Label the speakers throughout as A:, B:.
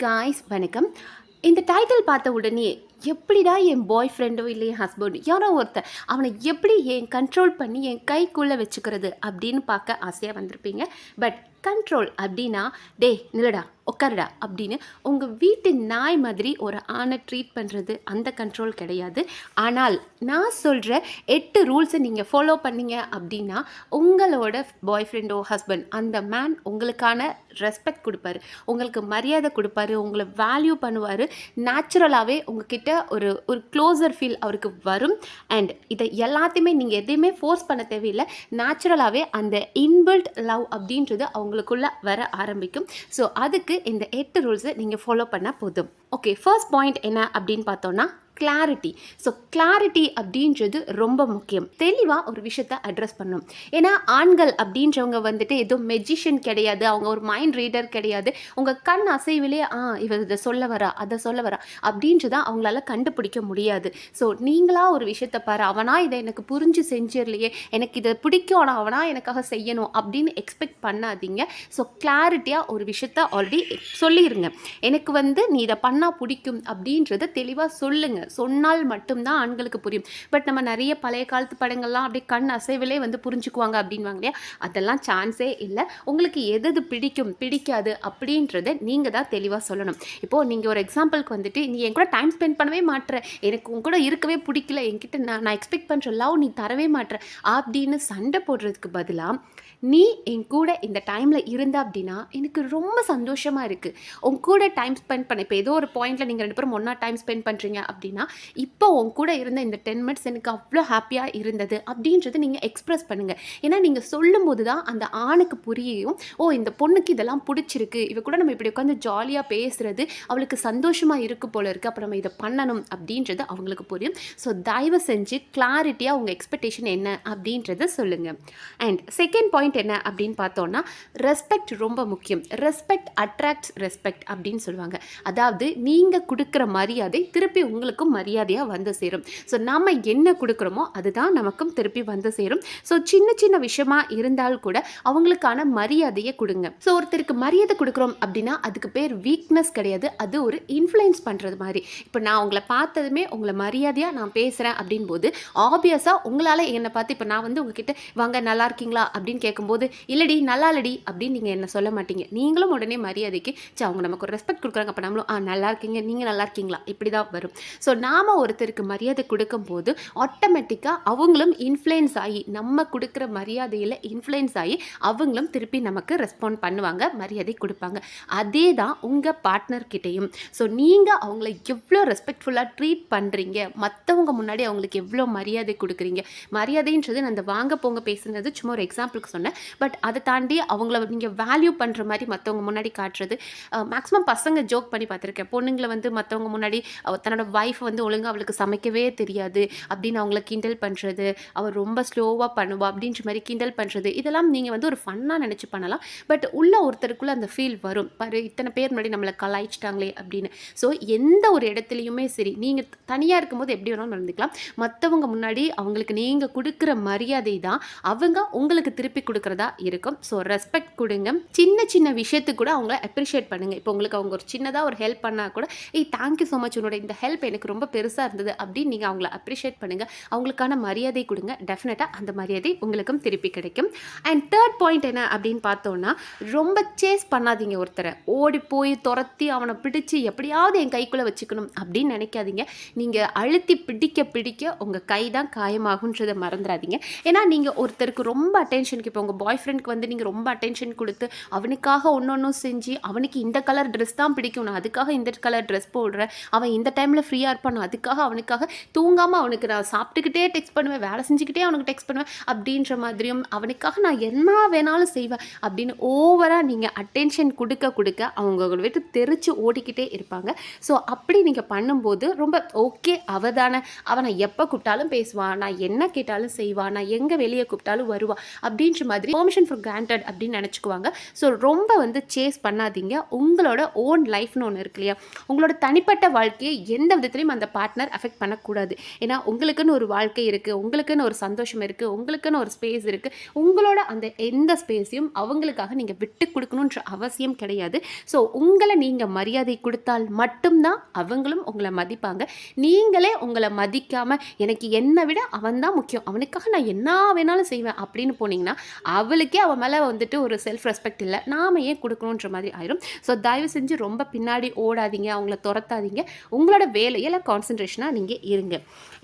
A: Guys வணக்கம். இந்த title பார்த்த உடனே எப்படிடா என் பாய் ஃப்ரெண்டோ இல்லை என் ஹஸ்பண்ட் யாரோ ஒருத்தர் அவனை எப்படி என் கண்ட்ரோல் பண்ணி என் கைக்குள்ளே வச்சுக்கிறது அப்படின்னு பார்க்க ஆசையாக வந்திருப்பீங்க. பட் கண்ட்ரோல் அப்படின்னா டே நிலடா உட்காருடா அப்படின்னு உங்கள் வீட்டு நாய் மாதிரி ஒரு ஆணை ட்ரீட் பண்ணுறது அந்த கண்ட்ரோல் கிடையாது. ஆனால் நான் சொல்கிற 8 ரூல்ஸை நீங்கள் ஃபாலோ பண்ணீங்க அப்படின்னா உங்களோட பாய் ஃப்ரெண்டோ ஹஸ்பண்ட் அந்த மேன் உங்களுக்கான ரெஸ்பெக்ட் கொடுப்பாரு, உங்களுக்கு மரியாதை கொடுப்பாரு, உங்களை வேல்யூ பண்ணுவார். நேச்சுரலாகவே உங்ககிட்ட ஒரு ஒரு க்ளோசர் ஃபீல் அவருக்கு வரும். அண்ட் இதை எல்லாத்தையுமே நீங்கள் எதையுமே ஃபோர்ஸ் பண்ண தேவையில்லை. நேச்சுரலாகவே அந்த இன்பில்ட் லவ் அப்படின்றது அவங்களுக்குள்ளே வர ஆரம்பிக்கும். ஸோ அதுக்கு இந்த 8 ரூல்ஸை நீங்கள் ஃபாலோ பண்ணால் போதும். ஓகே, ஃபர்ஸ்ட் பாயிண்ட் என்ன அப்படின்னு பார்த்தோன்னா கிளாரிட்டி. ஸோ கிளாரிட்டி அப்படின்றது ரொம்ப முக்கியம். தெளிவாக ஒரு விஷயத்தை அட்ரஸ் பண்ணணும். ஏன்னா ஆண்கள் அப்படின்றவங்க வந்துட்டு எதுவும் மெஜிஷியன் கிடையாது, அவங்க ஒரு மைண்ட் ரீடர் கிடையாது. உங்கள் கண் அசைவிலே இவர் இதை சொல்ல வரா அதை சொல்ல வரா அப்படின்றத அவங்களால கண்டுபிடிக்க முடியாது. ஸோ நீங்களாக ஒரு விஷயத்தை பாரு, அவனா இதை எனக்கு புரிஞ்சு செஞ்சிடலையே, எனக்கு இதை பிடிக்கும் ஆனால் அவனா எனக்காக செய்யணும் அப்படின்னு எக்ஸ்பெக்ட் பண்ணாதீங்க. ஸோ கிளாரிட்டியாக ஒரு விஷயத்த ஆல்ரெடி சொல்லிடுங்க. எனக்கு நீ இதை பண்ணால் பிடிக்கும் அப்படின்றத தெளிவாக சொல்லுங்கள். சொன்னால் மட்டும்தான் ஆண்களுக்கு புரியும். பட் நம்ம நிறைய பழைய காலத்து படங்கள்லாம் அப்படியே கண் அசைவிலே புரிஞ்சுக்குவாங்க அப்படின்வாங்க இல்லையா, அதெல்லாம் சான்ஸே இல்லை. உங்களுக்கு எது பிடிக்கும் பிடிக்காது அப்படின்றத நீங்கள் தான் தெளிவாக சொல்லணும். இப்போது நீங்கள் ஒரு எக்ஸாம்பிளுக்கு நீ என் கூட டைம் ஸ்பெண்ட் பண்ணவே மாட்டேற, எனக்கு உன் கூட இருக்கவே பிடிக்கல, என்கிட்ட நான் எக்ஸ்பெக்ட் பண்ணுற லவ் நீ தரவே மாட்டேற அப்படின்னு சண்டை போடுறதுக்கு பதிலாக நீ என் கூட இந்த டைமில் இருந்த அப்படின்னா எனக்கு ரொம்ப சந்தோஷமாக இருக்குது, உன் கூட டைம் ஸ்பெண்ட் பண்ண. இப்போ ஏதோ ஒரு பாயிண்டில் நீங்கள் 2 பேரும் ஒன்றா டைம் ஸ்பெண்ட் பண்ணுறீங்க அப்படின்னா இப்போ உன் கூட இருந்த இந்த 10 மினிட்ஸ் எனக்கு அவ்வளோ ஹாப்பியாக இருந்தது அப்படின்றத நீங்கள் எக்ஸ்ப்ரெஸ் பண்ணுங்கள். ஏன்னா நீங்கள் சொல்லும்போது தான் அந்த ஆணுக்கு புரியும், ஓ இந்த பொண்ணுக்கு இதெல்லாம் பிடிச்சிருக்கு, இவ கூட நம்ம இப்படி உட்காந்து ஜாலியாக பேசுகிறது அவளுக்கு சந்தோஷமாக இருக்குது போல இருக்குது, அப்போ நம்ம இதை பண்ணணும் அப்படின்றது அவங்களுக்கு புரியும். ஸோ தயவு செஞ்சு கிளாரிட்டியாக உங்கள் எக்ஸ்பெக்டேஷன் என்ன அப்படின்றத சொல்லுங்கள். அண்ட் செகண்ட் பாயிண்ட் என்ன அப்படின்னு பார்த்தோன்னா ரெஸ்பெக்ட் ரொம்ப முக்கியம். ரெஸ்பெக்ட் அட்ராக்ட்ஸ் ரெஸ்பெக்ட் அப்படின்னு சொல்லுவாங்க. அதாவது நீங்கள் கொடுக்குற மரியாதை திருப்பி உங்களுக்கும் மரியாதையாக வந்து சேரும். ஸோ நம்ம என்ன கொடுக்குறோமோ அதுதான் நமக்கும் திருப்பி வந்து சேரும். ஸோ சின்ன சின்ன விஷயமா இருந்தால் கூட அவங்களுக்கான மரியாதையை கொடுங்க. ஸோ ஒருத்தருக்கு மரியாதை கொடுக்குறோம் அப்படின்னா அதுக்கு பேர் வீக்னஸ் கிடையாது, அது ஒரு இன்ஃப்ளூயன்ஸ் பண்ணுறது மாதிரி. இப்போ நான் உங்களை பார்த்ததுமே உங்களை மரியாதையாக நான் பேசுகிறேன் அப்படின் போது ஆப்வியஸாக உங்களால் என்னை பார்த்து இப்போ நான் உங்ககிட்ட வாங்க நல்லா இருக்கீங்களா அப்படின்னு கேட்கும்போது இல்லடி நல்லா இல்லடி அப்படின்னு நீங்கள் என்ன சொல்ல மாட்டீங்க. நீங்களும் உடனே மரியாதைக்கு அவங்க நமக்கு ஒரு ரெஸ்பெக்ட் கொடுக்குறாங்க, அப்போ நம்மளும் நல்லா இருக்கீங்க நீங்கள் நல்லா இருக்கீங்களா இப்படி தான் வரும். ஸோ நாம் ஒருத்தருக்கு மரியாதை கொடுக்கும்போது ஆட்டோமேட்டிக்காக அவங்களும் இன்ஃப்ளூயன்ஸ் ஆகி நம்ம கொடுக்குற மரியாதையில் இன்ஃப்ளூயன்ஸ் ஆகி அவங்களும் திருப்பி நமக்கு ரெஸ்பாண்ட் பண்ணுவாங்க, மரியாதை கொடுப்பாங்க. அதே தான் உங்கள் பார்ட்னர்கிட்டையும். ஸோ நீங்கள் அவங்கள எவ்வளோ ரெஸ்பெக்ட்ஃபுல்லாக ட்ரீட் பண்ணுறீங்க, மற்றவங்க முன்னாடி அவங்களுக்கு எவ்வளோ மரியாதை கொடுக்குறீங்க. மரியாதைன்றது நான் அந்த வாங்க போங்க பேசுனது சும்மா ஒரு எக்ஸாம்பிளுக்கு சொன்னேன். பட் அதை தாண்டி அவங்கள நீங்கள் வேல்யூ பண்ணுற மாதிரி மற்றவங்க முன்னாடி காட்டுறது. மேக்ஸிமம் பசங்க ஜோக் பண்ணி பார்த்துருக்கேன், பொண்ணுங்களை மற்றவங்க முன்னாடி தன்னோட ஒய்ஃப் ஒழுங்காக அவளுக்கு சமைக்கவே தெரியாது அப்படின்னு அவங்கள கிண்டல் பண்ணுறது, அவள் ரொம்ப ஸ்லோவாக பண்ணுவா அப்படின்ற மாதிரி கிண்டல் பண்ணுறது, இதெல்லாம் நீங்கள் ஒரு ஃபன்னாக நினச்சி பண்ணலாம். பட் உள்ள ஒருத்தருக்குள்ளே அந்த ஃபீல் வரும், பாரு இத்தனை பேர் முன்னாடி நம்மளை கலாய்ச்சிட்டாங்களே அப்படின்னு. ஸோ எந்த ஒரு இடத்துலையுமே சரி நீங்கள் தனியாக இருக்கும்போது எப்படி வேணாலும் நடந்துக்கலாம், மற்றவங்க முன்னாடி அவங்களுக்கு நீங்கள் கொடுக்குற மரியாதை தான் அவங்க உங்களுக்கு திருப்பி கொடுக்குறதா இருக்கும். ஸோ ரெஸ்பெக்ட் கொடுங்க. சின்ன சின்ன விஷயத்துக்கு கூட அவங்கள அப்ரிஷியேட் பண்ணுங்கள். இப்போ உங்களுக்கு அவங்க ஒரு சின்னதாக ஒரு ஹெல்ப் பண்ணால் கூட தேங்க்யூ ஸோ மச், உன்னோட இந்த ஹெல்ப் எனக்கு ரொம்ப பெருசாக இருந்தது அப்படின்னு நீங்கள் அவங்கள அப்ரிஷியேட் பண்ணுங்கள். அவங்களுக்கான மரியாதை கொடுங்க. டெஃபினட்டாக அந்த மரியாதை உங்களுக்கும் திருப்பி கிடைக்கும். அண்ட் தேர்ட் பாயிண்ட் என்ன அப்படின்னு பார்த்தோன்னா ரொம்ப சேஸ் பண்ணாதீங்க. ஒருத்தரை ஓடி போய் துரத்தி அவனை பிடிச்சி எப்படியாவது என் கைக்குள்ளே வச்சுக்கணும் அப்படின்னு நினைக்காதீங்க. நீங்கள் அழுத்தி பிடிக்க பிடிக்க உங்கள் கை தான் காயமாகுன்றதை மறந்துடாதீங்க. ஏன்னா நீங்கள் ஒருத்தருக்கு ரொம்ப அட்டென்ஷனுக்கு, இப்போ உங்கள் பாய் ஃப்ரெண்டுக்கு நீங்கள் ரொம்ப அட்டென்ஷன் கொடுத்து அவனுக்காக ஒன்றொன்றும் செஞ்சு அவனுக்கு இந்த கலர் ட்ரெஸ் தான் பிடிக்கும், நான் அதுக்காக இந்த கலர் ட்ரெஸ் போடுறேன், அவன் இந்த டைமில் ஃப்ரீயாக இருப்பான், நான் அதுக்காக அவனுக்காக தூங்காமல் அவனுக்கு நான் சாப்பிட்டுக்கிட்டே டெக்ஸ்ட் பண்ணுவேன், வேலை செஞ்சுக்கிட்டே அவனுக்கு டெக்ஸ்ட் பண்ணுவேன் அப்படின்ற மாதிரியும் அவனுக்காக நான் என்ன வேணாலும் செய்வேன் அப்படின்னு ஓவராக நீங்கள் அட்டென்ஷன் கொடுக்க கொடுக்க அவங்க விட்டு தெரிச்சு ஓடிக்கிட்டே இருப்பாங்க. ஸோ அப்படி நீங்கள் பண்ணும்போது ரொம்ப ஓகே அவதானே, அவனை எப்போ கூப்பிட்டாலும் பேசுவான், நான் என்ன கேட்டாலும் செய்வான், நான் எங்கே வெளியே கூப்பிட்டாலும் வருவான் அப்படின்ற மாதிரி பெர்மிஷன் ஃபார் கிராண்டட் அப்படின்னு நினச்சிக்குவாங்க. ஸோ ரொம்ப வந்து சேஸ் பண்ணாதீங்க. உங்களோட ஓன் லைஃப்னு ஒன்று இருக்கு இல்லையா, உங்களோட தனிப்பட்ட வாழ்க்கையை எந்த விதத்துலையும் அந்த பார்ட்னர் அஃபெக்ட் பண்ணக்கூடாது. ஏன்னா உங்களுக்குன்னு ஒரு வாழ்க்கை இருக்குது, உங்களுக்குன்னு ஒரு சந்தோஷம் இருக்குது, உங்களுக்குன்னு ஒரு ஸ்பேஸ் இருக்குது. உங்களோட அந்த எந்த ஸ்பேஸையும் அவங்களுக்காக நீங்கள் விட்டு கொடுக்கணுன்ற அவசியம் கிடையாது. ஸோ உங்களை நீங்கள் மரியாதை கொடுத்தால் மட்டும்தான் அவங்களும் உங்களை மதிப்பாங்க. நீங்களே உங்களை மதிக்காமல் எனக்கு என்னை விட அவன் தான் முக்கியம், அவனுக்காக நான் என்ன வேணாலும் செய்வேன் அப்படின்னு போனீங்கன்னா அவளுக்கே அவன் மேலே வந்துட்டு ஒரு செல்ஃப் ரெஸ்பெக்ட் இல்லை, நாம் ஏன் கொடுக்கணுன்ற மாதிரி ஆயிரும். ஸோ தயவு செஞ்சு ரொம்ப பின்னாடி ஓடாதீங்க, அவங்கள துரத்தாதீங்க. உங்களோட வேலையில் கான்சன்ட்ரேஷனாக நீங்கள் இருங்க.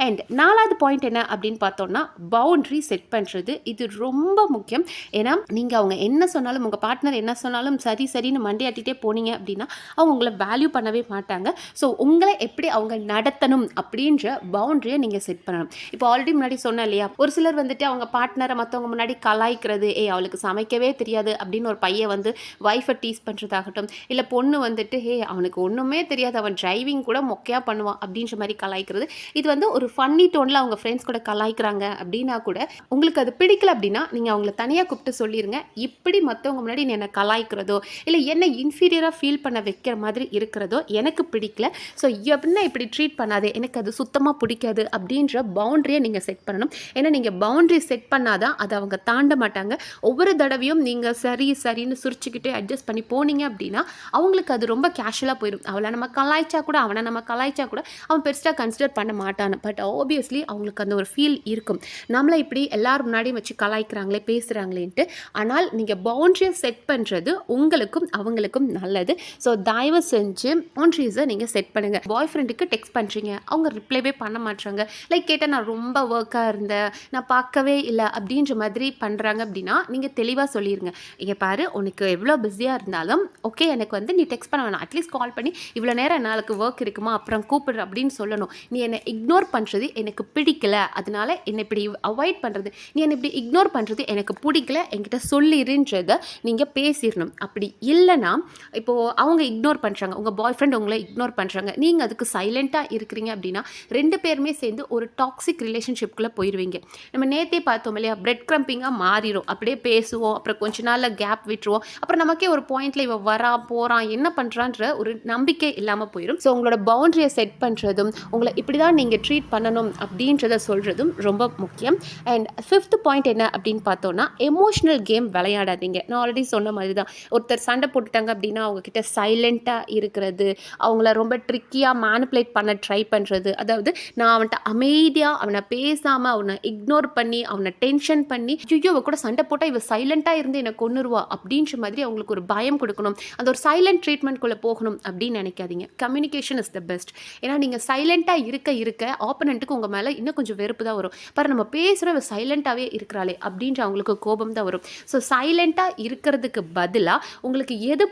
A: அண்ட் 4வது பாயிண்ட் என்ன அப்படின்னு பார்த்தோம்னா, பவுண்ட்ரி செட் பண்ணுறது. இது ரொம்ப முக்கியம். ஏன்னா நீங்கள் அவங்க என்ன சொன்னாலும், உங்கள் பார்ட்னர் என்ன சொன்னாலும் சரி சரின்னு மண்டையாட்டிகிட்டே போனீங்க அப்படின்னா அவங்க உங்களை வேல்யூ பண்ணவே மாட்டாங்க. ஸோ உங்களை எப்படி அவங்க நடத்தணும் அப்படின்ற பவுண்ட்ரியை நீங்கள் செட் பண்ணணும். இப்போ ஆல்ரெடி முன்னாடி சொன்னேன் இல்லையா, ஒரு சிலர் வந்துட்டு அவங்க பார்ட்னரை மற்றவங்க முன்னாடி கலாய்க்கிறது, அவளுக்கு சமைக்கவே தெரியாது அப்படின்னு ஒரு பையன் வந்து ஒய்ஃபை டீஸ் பண்ணுறதாகட்டும், இல்லை பொண்ணு வந்துட்டு அவனுக்கு ஒன்றுமே தெரியாது, அவன் டிரைவிங் கூட மொக்கையாக பண்ணுவான் அப்படின்ற மாதிரி கலாய்க்கிறது. இது வந்து ஒரு ஃபன்னி டோனில் அவங்க ஃப்ரெண்ட்ஸ் கூட கலாய்க்கிறாங்க அப்படின்னா கூட உங்களுக்கு அது பிடிக்கல அப்படின்னா நீங்கள் அவங்கள தனியாக கூப்பிட்டு சொல்லிடுங்க. இப்படி மற்றவங்க முன்னாடி நீ என்னை கலாய்க்கிறதோ இல்லை என்ன இன்ஃபீரியராக ஃபீல் பண்ண வைக்கிற மாதிரி இருக்கிறதோ எனக்கு பிடிக்கல. ஸோ எப்படின்னா இப்படி ட்ரீட் பண்ணாதே, எனக்கு அது சுத்தமாக பிடிக்காது அப்படின்ற பவுண்ட்ரியை நீங்கள் செட் பண்ணணும். ஏன்னா நீங்கள் பவுண்ட்ரி செட் பண்ணாதான் அதை அவங்க தாண்ட மாட்டாங்க. ஒவ்வொரு தடவையும் நீங்கள் சரின்னு சுரிச்சுக்கிட்டு அட்ஜஸ்ட் பண்ணி போனீங்க அப்படின்னா அவங்களுக்கு அது ரொம்ப கேஷுவலாக போயிடும். அவளை நம்ம கலாய்ச்சா கூட, அவனை நம்ம கலாய்ச்சா கூட அவன் பெருசாக கன்சிடர் பண்ண மாட்டான். பட் ஆப்வியஸ்லி அவங்களுக்கு அந்த ஒரு ஃபீல் இருக்கும், நம்மளை இப்படி எல்லாரும் முன்னாடியும் வச்சு கலாய்க்கிறாங்களே பேசுகிறாங்களேன்ட்டு. ஆனால் நீங்கள் பவுண்ட்ரியை செட் பண்ணுறது உங்களுக்கும் அவங்களுக்கும் நல்லது. ஸோ தயவு செஞ்சு பவுண்ட்ரிஸை நீங்கள் செட் பண்ணுங்கள். பாய் ஃப்ரெண்டுக்கு டெக்ஸ்ட் பண்ணுறீங்க, அவங்க ரிப்ளைவே பண்ண மாட்டாங்க, லைக் கேட்டால் நான் ரொம்ப ஒர்க்காக இருந்தேன், நான் பார்க்கவே இல்லை அப்படின்ற மாதிரி பண்ணுறாங்க அப்படின்னா நீங்கள் தெளிவாக சொல்லிடுங்க. இங்கே பாரு, உனக்கு எவ்வளோ பிஸியாக இருந்தாலும் ஓகே, எனக்கு வந்து நீ டெக்ஸ்ட் பண்ண வேணாம், அட்லீஸ்ட் கால் பண்ணி இவ்வளோ நேரம் நாளுக்கு ஒர்க் இருக்குமா அப்புறம் கூப்பிடுற அப்படின்னு சொல்லணும். நீ என்னை இக்னோர் பண்ணுறது எனக்கு பிடிக்கல, அதனால என்னை இப்படி அவாய்ட் பண்ணுறது, நீ என்னை இப்படி இக்னோர் பண்ணுறது எனக்கு பிடிக்கல, என்கிட்ட சொல்லிடுன்றதை நீங்கள் பேசிடணும். அப்படி இல்லைன்னா இப்போது அவங்க இக்னோர் பண்ணுறாங்க, உங்கள் பாய் ஃப்ரெண்ட் உங்களை இக்னோர் பண்ணுறாங்க, நீங்கள் அதுக்கு சைலண்ட்டாக இருக்கிறீங்க அப்படின்னா 2 பேருமே சேர்ந்து ஒரு டாக்ஸிக் ரிலேஷன்ஷிப்குள்ளே போயிடுவீங்க. நம்ம நேற்றே பார்த்தோம் இல்லையா, பிரெட் க்ரம்பிங்காக மாறிடும். அப்படியே பேசுவோம், அப்புறம் கொஞ்ச நாளில் கேப் விட்டுருவோம், அப்புறம் நமக்கே ஒரு பாயிண்டில் இவன் வரா போகிறான் என்ன பண்ணுறான்ற ஒரு நம்பிக்கை இல்லாமல் போயிடும். ஸோ உங்களோட பவுண்ட்ரியை செட் பண்ணுறதும் உங்களை இப்படி தான் நீங்கள் ட்ரீட் பண்ணணும் அப்படின்றத சொல்கிறதும் ரொம்ப முக்கியம். அண்ட் 5th பாயிண்ட் என்ன அப்படின்னு பார்த்தோன்னா, எமோஷ்னல் கேம் விளையாடாதீங்க. நான் ஆல்ரெடி சொன்ன மாதிரி தான், ஒருத்தர் சண்டை போட்டுட்டாங்க அப்படின்னா அவங்கக்கிட்ட சைலண்ட்டாக இருக்கிறது, அவங்கள ரொம்ப ட்ரிக்கியாக மேனிப்புலேட் பண்ண ட்ரை பண்ணுறது, அதாவது நான் அவன்கிட்ட அமைதியாக அவனை பேசாமல் அவனை இக்னோர் பண்ணி அவனை டென்ஷன் பண்ணி ஐயோ இவ கூட சண்டை போட்டால் இவ சைலண்ட்டாக இருந்து என்னை கொன்னுருவா அப்படின்ற மாதிரி அவங்களுக்கு ஒரு பயம் கொடுக்கணும், அந்த ஒரு சைலண்ட் ட்ரீட்மெண்ட்குள்ளே போகணும் அப்படின்னு நினைக்காதீங்க. Communication is the best. ஏன்னா நீங்கள் சைலண்ட்டாக இருக்க ஆப்போனண்ட்டுக்கு உங்கள் மேலே இன்னும் கொஞ்சம் வெறுப்பு தான் வரும். பாரு நம்ம பேசுகிற இவ சைலண்ட்டாகவே இருக்கிறாளே அப்படின்ற அவங்களுக்கு கோபம் தான் வரும். ஸோ சைலண்ட்டாக இருக்கிறதுக்கு பதிலாக உங்களுக்கு எது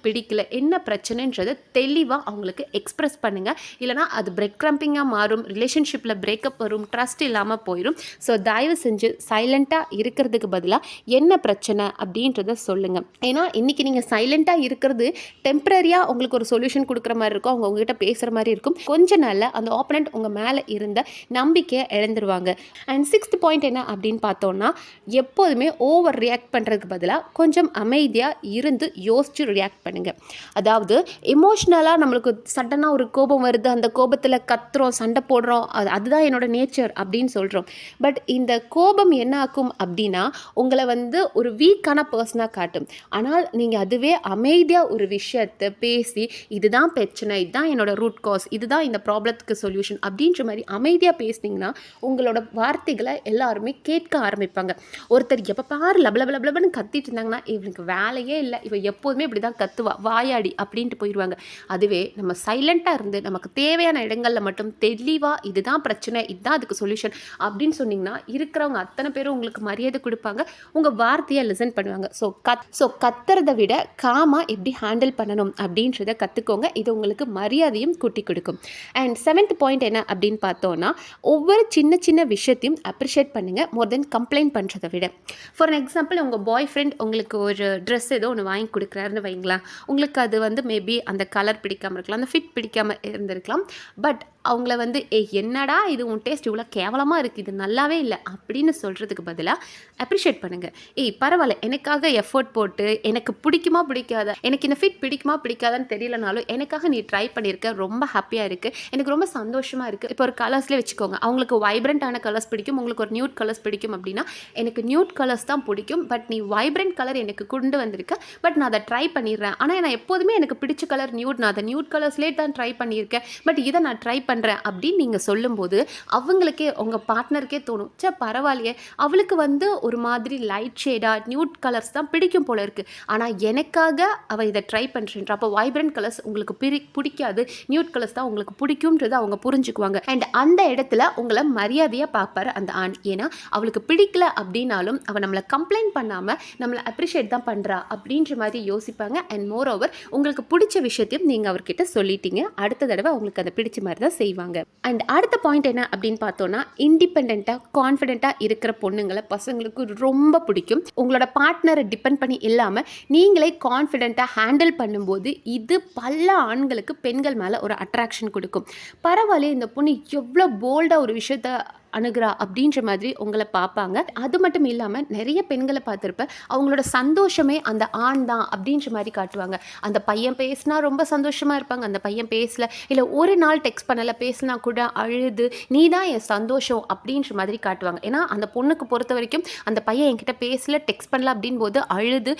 A: பிடிக்கல என்ன பிரச்சனைன்றதை தெளிவாக அவங்களுக்கு எக்ஸ்பிரஸ் பண்ணுங்கள். இல்லைனா அது பிரெட் க்ரம்பிங்காக மாறும், ரிலேஷன்ஷிப்பில் பிரேக்கப் வரும், ட்ரஸ்ட் இல்லாமல் போயிடும். ஸோ தயவு செஞ்சு சைலண்ட்டாக இருக்கிறதுக்கு பதிலாக என்ன பிரச்சனை அப்படின்றத சொல்லுங்கள். ஏன்னா இன்றைக்கி நீங்கள் சைலண்ட்டாக இருக்கிறது டெம்பரரியாக உங்களுக்கு ஒரு சொல்யூஷன் கொடுக்குற மாதிரி இருக்கும், அவங்க உங்ககிட்ட பேசுகிற மாதிரி இருக்கும். கொஞ்ச நாளில் அந்த ஆப்பனண்ட் உங்கள் மேலே இருந்த நம்பிக்கையை இழந்துருவாங்க. அண்ட் 6th பாயிண்ட் என்ன அப்படின்னு பார்த்தோன்னா, எப்போதுமே ஓவர் ரியாக்ட் பண்ணுறதுக்கு பதிலாக கொஞ்சம் அமைதியாக இருந்து யோசித்து ரியாக்ட் பண்ணுங்கள். அதாவது எமோஷ்னலாக நம்மளுக்கு சடனாக ஒரு கோபம் வருது, அந்த கோபத்தில் கத்துறோம், சண்டை போடுறோம், அதுதான் என்னோட நேச்சர் அப்படின்னு சொல்கிறோம். பட் இந்த கோபம் என்ன ஆக்கும் அப்படின்னா உங்களை வந்து ஒரு வீக்கான பர்சனாக காட்டும். ஆனால் நீங்கள் அதுவே அமைதியாக ஒரு விஷயத்தை பேசி இதுதான் பிரச்சனை, இதுதான் என்னோட ரூட் காஸ், இதுதான் இந்த ப்ராப்ளத்துக்கு சொல்யூஷன் அப்படின்ற மாதிரி அமைதியாக பேசினீங்கன்னா உங்களோட வார்த்தைகளை எல்லாருமே கேட்க ஆரம்பிப்பாங்க. ஒருத்தர் எப்போ பாரு லபலபலபலன்னு கத்திட்டு இருந்தாங்கன்னா இவனுக்கு வேலையே இல்லை, இவன் எப்போதுமே இப்படி தான் கத்துவா வாயாடி அப்படின்ட்டு போயிடுவாங்க. அதுவே நம்ம சைலண்ட்டாக இருந்து நமக்கு தேவையான இடங்களில் மட்டும் தெளிவாக இதுதான் பிரச்சனை, இதுதான் அதுக்கு சொல்யூஷன் அப்படின்னு சொன்னிங்கன்னா இருக்கிறவங்க அத்தனை பேரும் உங்களுக்கு மரியாதை கொடுப்பாங்க, உங்கள் வார்த்தையை லிசன் பண்ணுவாங்க. ஸோ கத்துறதை விட காமாக எப்படி ஹேண்டில் பண்ணணும் அப்படின்றத கற்றுக்கோங்க. இது உங்களுக்கு மரியாதையும் கூட்டி கொடுக்கும். அண்ட் 7th பாயிண்ட் என்ன அப்படின்னு பார்த்தோன்னா, ஒவ்வொரு சின்ன விஷயத்தையும் அப்ரிஷியேட் பண்ணுங்கள் மோர் தென் கம்ப்ளைண்ட் பண்ணுறதை விட. ஃபார் எக்ஸாம்பிள் உங்கள் பாய் ஃப்ரெண்ட் உங்களுக்கு ஒரு ட்ரெஸ் ஏதோ ஒன்று வாங்கி கொடுக்குறாருன்னு வைங்களேன், உங்களுக்கு அது வந்து மேபி அந்த கலர் பிடிக்காமல் இருக்கலாம், அந்த ஃபிட் பிடிக்காமல் இருந்திருக்கலாம். பட் அவங்கள வந்து என்னடா இது உன் டேஸ்ட் இவ்வளோ கேவலமாக இருக்குது, இது நல்லாவே இல்லை அப்படின்னு சொல்கிறதுக்கு பதிலாக அப்ரிஷியேட் பண்ணுங்கள். பரவாயில்ல, எனக்காக எஃபோர்ட் போட்டு எனக்கு பிடிக்குமா பிடிக்காதா, எனக்கு இந்த ஃபிட் பிடிக்குமா பிடிக்காதான்னு தெரியலனாலும் எனக்காக நீ ட்ரை பண்ணியிருக்க, ரொம்ப ஹாப்பியாக இருக்குது, எனக்கு ரொம்ப சந்தோஷமாக இருக்குது. இப்போ ஒரு கலர்ஸ்லேயே வச்சுக்கோங்க, அவங்களுக்கு வைப்ரண்ட்டான கலர்ஸ் பிடிக்கும், உங்களுக்கு ஒரு நியூட் கலர்ஸ் பிடிக்கும் அப்படின்னா எனக்கு நியூட் கலர்ஸ் தான் பிடிக்கும், பட் நீ வைப்ரண்ட் கலர் எனக்கு கொண்டு வந்திருக்க, பட் நான் அதை ட்ரை பண்ணிடுறேன். ஆனால் நான் எப்போதுமே எனக்கு பிடிச்ச கலர் நியூட், நான் அதை நியூட் கலர்ஸ்லேயே தான் ட்ரை பண்ணியிருக்கேன், பட் இதை நான் ட்ரை பண்ணுறேன் அப்படின்னு நீங்கள் சொல்லும்போது அவங்களுக்கே, உங்கள் பார்ட்னருக்கே தோணும், பரவாயில்லையே, அவளுக்கு வந்து ஒரு மாதிரி லைட் ஷேடாக நியூட் கலர்ஸ் தான் பிடிக்கும் போல இருக்குது, ஆனால் எனக்காக அவள் இதை ட்ரை பண்ணுறேன்ற. அப்போ வைப்ரண்ட் கலர்ஸ் உங்களுக்கு பிடிக்காது, நியூட் கலர்ஸ் தான் உங்களுக்கு பிடிக்கும்ன்றது அவங்க புரிஞ்சுக்குவாங்க. அண்ட் அந்த இடத்துல உங்களை மரியாதையாக பார்ப்பார் அந்த ஆண். ஏன்னா அவளுக்கு பிடிக்கல அப்படின்னாலும் அவள் நம்மளை கம்ப்ளைண்ட் பண்ணாமல் நம்மளை அப்ரிஷியேட் தான் பண்ணுறா அப்படின்ற மாதிரி யோசிப்பாங்க. அண்ட் மோர் ஓவர் உங்களுக்கு பிடிச்ச விஷயத்தையும் நீங்கள் அவர்கிட்ட சொல்லிட்டீங்க, அடுத்த தடவை அவங்களுக்கு அதை பிடிச்ச மாதிரி தான் செய்வாங்க. அண்ட் அடுத்த பாயிண்ட் என்ன அப்படின்னு பார்த்தோன்னா, இண்டிபெண்ட்டாக கான்ஃபிடென்ட்டாக இருக்கிற பொண்ணுங்களை பசங்களுக்கு ரொம்ப பிடிக்கும். உங்களோட பார்ட்னரை டிபெண்ட் பண்ணி இல்லாமல் நீங்களே கான்ஃபிடென்ட்டாக ஹேண்டில் பண்ணும்போது இது பல ஆண்களுக்கு பெண்கள் மேலே ஒரு அட்ராக்ஷன் கொடுக்கும். பரவாயில்ல, இந்த பொண்ணு எவ்வளோ போல்டாக ஒரு விஷயத்த அணுகிறா அப்படின்ற மாதிரி உங்களை பார்ப்பாங்க. அது மட்டும் இல்லாமல் நிறைய பெண்களை பார்த்துருப்பேன், அவங்களோட சந்தோஷமே அந்த ஆண் தான் அப்படின்ற மாதிரி காட்டுவாங்க. அந்த பையன் பேசினா ரொம்ப சந்தோஷமாக இருப்பாங்க, அந்த பையன் பேசல, இல்லை ஒரு நாள் டெக்ஸ்ட் பண்ணலை, பேசினா கூட அழுது நீ தான் என் சந்தோஷம் அப்படின்ற மாதிரி காட்டுவாங்க. ஏன்னா அந்த பொண்ணுக்கு பொறுத்த வரைக்கும் அந்த பையன் என்கிட்ட பேசல, டெக்ஸ்ட் பண்ணல அப்படின் போது அழுது,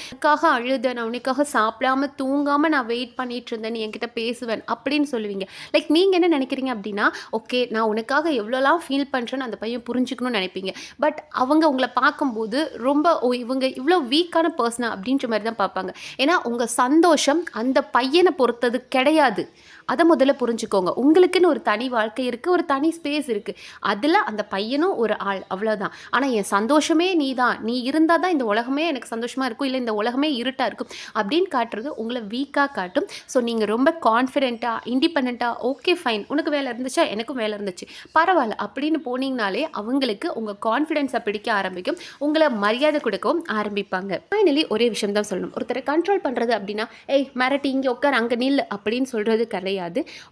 A: நான் உனக்காக சாப்பிடாம தூங்காமல் நான் வெயிட் பண்ணிட்டு இருந்தேன், நீ என்கிட்ட பேசுவேன் அப்படின்னு சொல்லுவீங்க. லைக் நீங்கள் என்ன நினைக்கிறீங்க அப்படின்னா, ஓகே நான் உனக்காக எவ்வளோலாம் ஃபீல் பண்ணுறேன் அந்த பையன் புரிஞ்சுக்கணும்னு நினைப்பீங்க. பட் அவங்க உங்களை பார்க்கும்போது ரொம்ப இவங்க இவ்வளோ வீக்கான பர்சனா அப்படின்ற மாதிரி தான் பார்ப்பாங்க. ஏன்னா உங்கள் சந்தோஷம் அந்த பையனை பொறுத்தது கிடையாது. அதை முதல்ல புரிஞ்சுக்கோங்க. உங்களுக்குன்னு ஒரு தனி வாழ்க்கை இருக்குது, ஒரு தனி ஸ்பேஸ் இருக்குது, அதில் அந்த பையனும் ஒரு ஆள், அவ்வளோதான். ஆனால் என் சந்தோஷமே நீ தான், நீ இருந்தால் தான் இந்த உலகமே எனக்கு சந்தோஷமாக இருக்கும், இல்லை இந்த உலகமே இருட்டாக இருக்கும் அப்படின்னு காட்டுறது உங்களை வீக்காக காட்டும். ஸோ நீங்கள் ரொம்ப கான்ஃபிடென்ட்டாக இண்டிபெண்ட்டாக ஓகே ஃபைன், உனக்கு வேலை இருந்துச்சா, எனக்கும் வேலை இருந்துச்சு, பரவாயில்ல அப்படின்னு போனீங்கனாலே அவங்களுக்கு உங்கள் கான்ஃபிடென்ஸை பிடிக்க ஆரம்பிக்கும், உங்களை மரியாதை கொடுக்கவும் ஆரம்பிப்பாங்க. ஃபைனலி ஒரே விஷயம் தான் சொல்லணும், ஒருத்தரை கண்ட்ரோல் பண்ணுறது அப்படின்னா மிரட்டி இங்கே உட்கார் அங்கே நில் அப்படின்னு சொல்கிறது கிடையாது.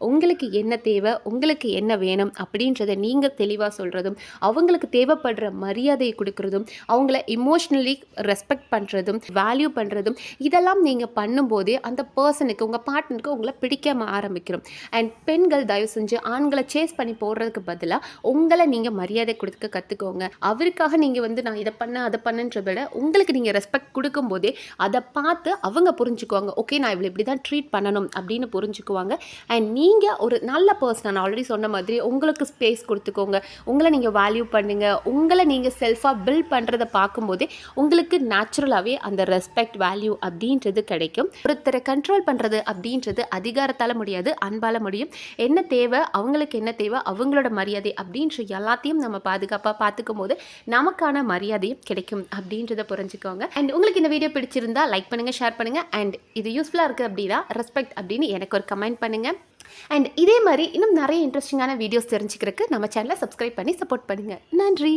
A: உங்களுக்கு என்ன தேவை, உங்களுக்கு என்ன வேணும் அப்படின்றத நீங்கள் தெளிவாக சொல்கிறதும், அவங்களுக்கு தேவைப்படுற மரியாதையை கொடுக்கறதும், அவங்கள இமோஷ்னலி ரெஸ்பெக்ட் பண்ணுறதும், வேல்யூ பண்ணுறதும், இதெல்லாம் நீங்கள் பண்ணும்போதே அந்த பர்சனுக்கு, உங்கள் பார்ட்னருக்கு உங்களை பிடிக்காம ஆரம்பிக்கிறோம். அண்ட் பெண்கள் தயவு செஞ்சு ஆண்களை சேஸ் பண்ணி போடுறதுக்கு பதிலாக உங்களை நீங்கள் மரியாதை கொடுக்க கற்றுக்கோங்க. அவருக்காக நீங்கள் வந்து நான் இதை பண்ண அதை பண்ணுன்றத விட உங்களுக்கு நீங்கள் ரெஸ்பெக்ட் கொடுக்கும்போதே அதை பார்த்து அவங்க புரிஞ்சுக்குவாங்க, ஓகே நான் இவ்வளோ இப்படி தான் ட்ரீட் பண்ணணும் அப்படின்னு புரிஞ்சுக்குவாங்க. அண்ட் நீங்கள் ஒரு நல்ல பர்சன், நான் ஆல்ரெடி சொன்ன மாதிரி உங்களுக்கு ஸ்பேஸ் கொடுத்துக்கோங்க, உங்களை நீங்கள் வேல்யூ பண்ணுங்கள், உங்களை நீங்கள் செல்ஃபாக பில்ட் பண்ணுறதை பார்க்கும்போதே உங்களுக்கு நேச்சுரலாகவே அந்த ரெஸ்பெக்ட் வேல்யூ அப்படின்றது கிடைக்கும். ஒருத்தரை கண்ட்ரோல் பண்ணுறது அப்படின்றது அதிகாரத்தால் முடியாது, அன்பால் முடியும். என்ன தேவை, அவங்களுக்கு என்ன தேவை, அவங்களோட மரியாதை அப்படின்ற எல்லாத்தையும் நம்ம பாதுகாப்பாக பார்த்துக்கும் போது நமக்கான மரியாதையும் கிடைக்கும் அப்படின்றத புரிஞ்சுக்கோங்க. அண்ட் உங்களுக்கு இந்த வீடியோ பிடிச்சிருந்தா லைக் பண்ணுங்கள், ஷேர் பண்ணுங்கள். அண்ட் இது யூஸ்ஃபுல்லாக இருக்குது அப்படின்னா ரெஸ்பெக்ட் அப்படின்னு எனக்கு ஒரு கமெண்ட் பண்ணுங்கள். அண்ட் இதே மாதிரி இன்னும் நிறைய இன்ட்ரெஸ்டிங்கான வீடியோஸ் தெரிஞ்சுக்கிறதுக்கு நம்ம சேனலை சப்ஸ்கிரைப் பண்ணி சப்போர்ட் பண்ணுங்கள். நன்றி.